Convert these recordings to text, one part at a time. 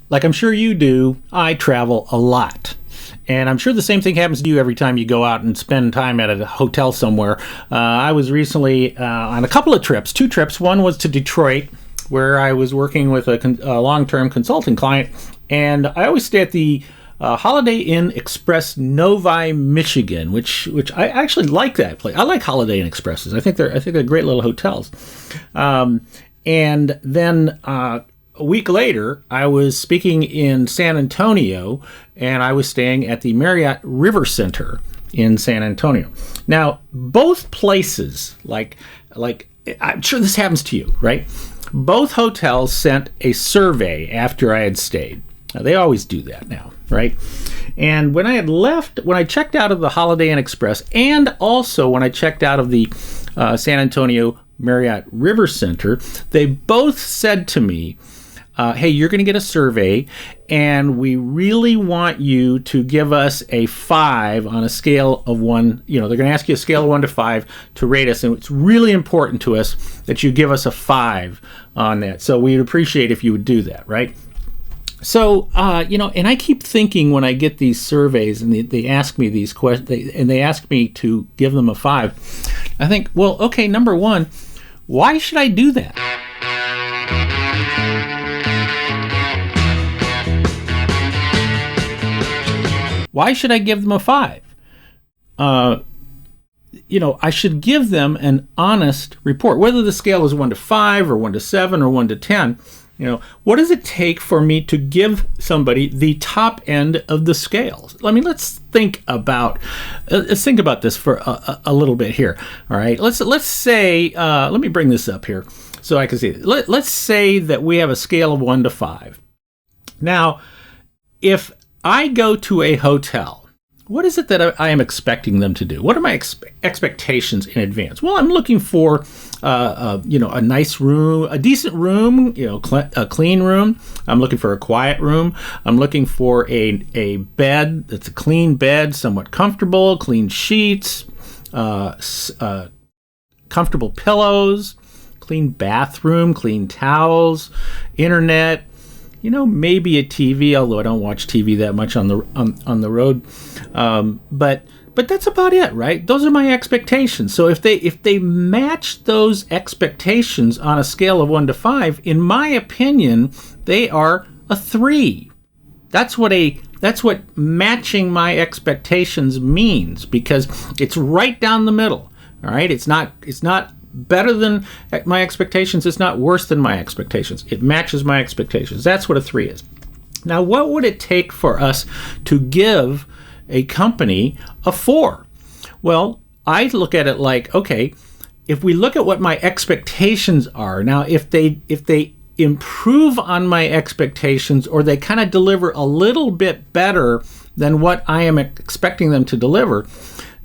like I'm sure you do, I travel a lot. And I'm sure the same thing happens to you every time you go out and spend time at a hotel somewhere. I was recently on a couple of trips, 2 trips. One was to Detroit, where I was working with a long-term consulting client. And I always stay at the Holiday Inn Express Novi, Michigan, which I actually like that place. I like Holiday Inn Expresses. I think they're great little hotels. And then a week later, I was speaking in San Antonio, and I was staying at the Marriott River Center in San Antonio. Now, both places, like I'm sure this happens to you, right? Both hotels sent a survey after I had stayed. Now, they always do that now, right? And when I checked out of the Holiday Inn Express, and also when I checked out of the San Antonio Marriott River Center, they both said to me, hey, you're going to get a survey, and we really want you to give us a 5 on a scale of 1. They're going to ask you a scale of 1 to 5 to rate us, and it's really important to us that you give us a 5 on that. So we'd appreciate if you would do that, right? So, and I keep thinking when I get these surveys and they ask me these questions, and they ask me to give them a 5, I think, well, okay, number one, why should I do that? Why should I give them a 5? I should give them an honest report, whether the scale is 1 to 5 or 1 to 7 or 1 to 10. What does it take for me to give somebody the top end of the scale? I mean, let's think about this for a little bit here. All right, let's say, let me bring this up here so I can see it. Let's say that we have a scale of 1 to 5. Now, if I go to a hotel, what is it that I am expecting them to do? What are my expectations in advance? Well, I'm looking for, a nice room, a decent room, a clean room. I'm looking for a quiet room. I'm looking for a bed that's a clean bed, somewhat comfortable, clean sheets, comfortable pillows, clean bathroom, clean towels, internet. Maybe a TV, although I don't watch TV that much on the road. But that's about it, right? Those are my expectations. So if they match those expectations on a scale of 1 to 5, in my opinion, they are a 3. That's what matching my expectations means, because it's right down the middle. All right, it's not better than my expectations. It's not worse than my expectations. It matches my expectations. That's what a 3 is. Now, what would it take for us to give a company a 4? Well, I look at it like, okay, if we look at what my expectations are, now if they improve on my expectations, or they kind of deliver a little bit better than what I am expecting them to deliver,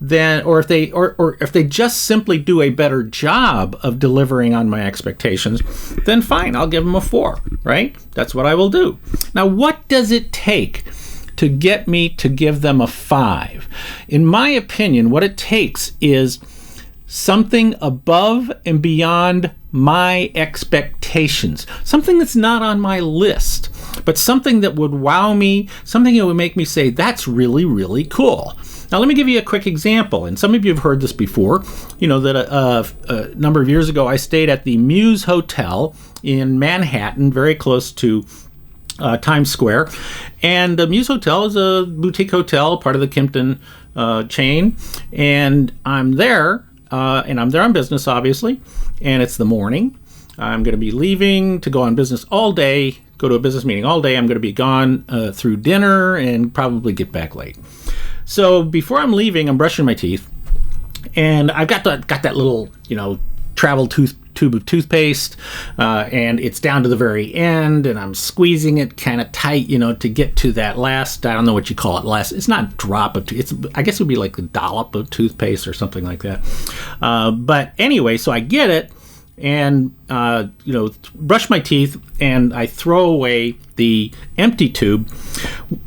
then, or if they just simply do a better job of delivering on my expectations, then fine, I'll give them a 4, right? That's what I will do. Now, what does it take to get me to give them a 5? In my opinion, what it takes is something above and beyond my expectations, something that's not on my list, but something that would wow me, something that would make me say, that's really, really cool. Now, let me give you a quick example, and some of you have heard this before. That a number of years ago, I stayed at the Muse Hotel in Manhattan, very close to Times Square. And the Muse Hotel is a boutique hotel, part of the Kimpton chain. And I'm there, on business, obviously, and it's the morning. I'm going to be leaving to go on business all day, go to a business meeting all day. I'm going to be gone through dinner and probably get back late. So before I'm leaving, I'm brushing my teeth, and I've got that little, travel tube of toothpaste, and it's down to the very end, and I'm squeezing it kind of tight, to get to that last, I don't know what you call it, it's not drop of, I guess it would be like a dollop of toothpaste or something like that. But anyway, so I get it, and brush my teeth, and I throw away the empty tube,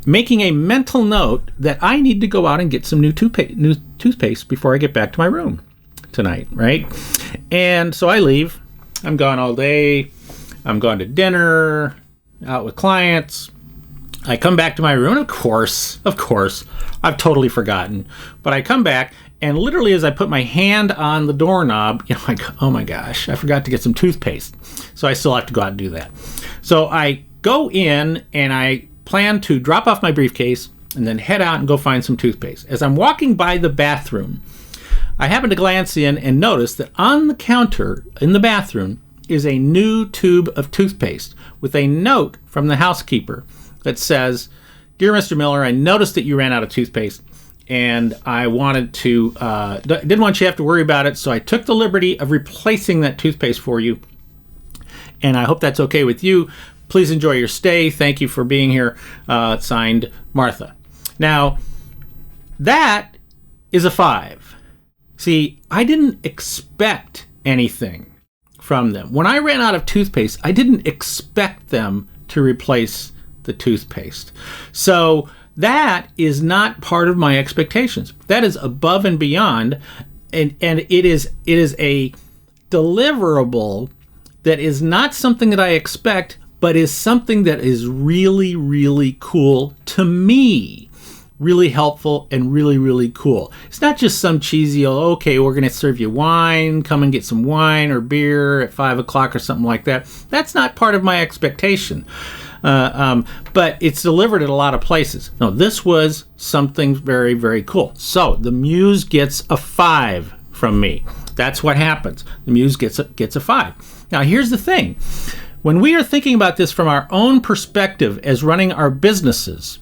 making a mental note that I need to go out and get some new toothpaste before I get back to my room tonight, right? And so I leave. I'm gone all day. I'm gone to dinner, out with clients, I come back to my room, and of course, I've totally forgotten. But I come back, and literally as I put my hand on the doorknob, I go, oh my gosh, I forgot to get some toothpaste. So I still have to go out and do that. So I go in, and I plan to drop off my briefcase and then head out and go find some toothpaste. As I'm walking by the bathroom, I happen to glance in and notice that on the counter in the bathroom is a new tube of toothpaste with a note from the housekeeper that says, "Dear Mr. Miller, I noticed that you ran out of toothpaste, and I wanted to, didn't want you to have to worry about it, so I took the liberty of replacing that toothpaste for you, and I hope that's okay with you. Please enjoy your stay. Thank you for being here. Signed, Martha." Now, that is a 5. See, I didn't expect anything from them. When I ran out of toothpaste, I didn't expect them to replace the toothpaste. So that is not part of my expectations. That is above and beyond, and it is a deliverable that is not something that I expect, but is something that is really, really cool to me. Really helpful and really, really cool. It's not just some cheesy, okay, we're going to serve you wine, come and get some wine or beer at 5 o'clock or something like that. That's not part of my expectation. But it's delivered at a lot of places. No, this was something very, very cool. So the Muse gets a 5 from me. That's what happens. The Muse gets a 5. Now, here's the thing. When we are thinking about this from our own perspective as running our businesses,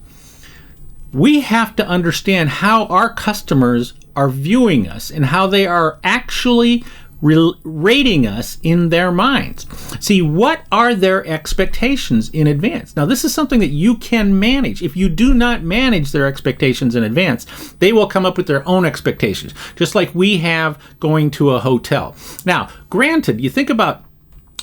we have to understand how our customers are viewing us and how they are actually rating us in their minds. See, what are their expectations in advance? Now, this is something that you can manage. If you do not manage their expectations in advance, they will come up with their own expectations, just like we have going to a hotel. Now, granted, you think about,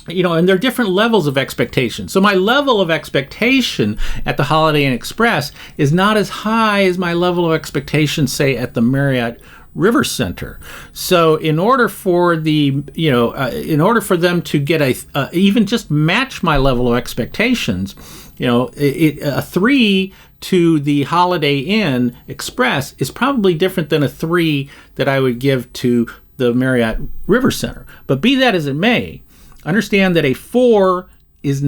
and there are different levels of expectation. So my level of expectation at the Holiday Inn Express is not as high as my level of expectation, say, at the Marriott River Center. So in order for them to get even just match my level of expectations, a 3 to the Holiday Inn Express is probably different than a 3 that I would give to the Marriott River Center. But be that as it may, understand that a 4 is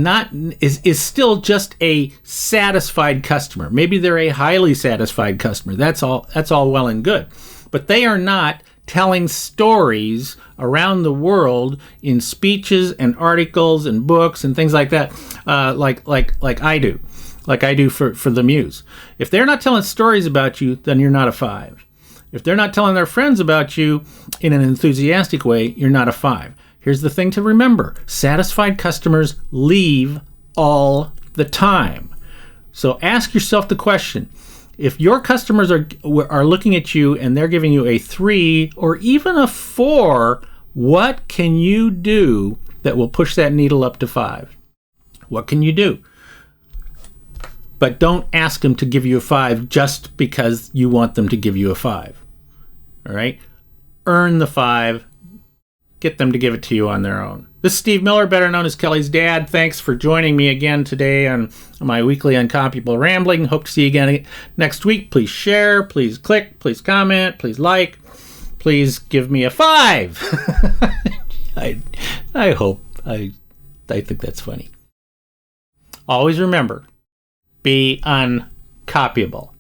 still just a satisfied customer. Maybe they're a highly satisfied customer. That's all well and good. But they are not telling stories around the world in speeches and articles and books and things like that, like I do. Like I do for the Muse. If they're not telling stories about you, then you're not a 5. If they're not telling their friends about you in an enthusiastic way, you're not a 5. Here's the thing to remember. Satisfied customers leave all the time. So ask yourself the question. If your customers are looking at you and they're giving you a 3 or even a 4, what can you do that will push that needle up to 5? What can you do? But don't ask them to give you a 5 just because you want them to give you a 5. All right? Earn the 5. Get them to give it to you on their own. This is Steve Miller, better known as Kelly's dad. Thanks for joining me again today on my weekly Uncopyable Rambling. Hope to see you again next week. Please share, please click, please comment, please like, please give me a 5. I think that's funny. Always remember, be uncopyable.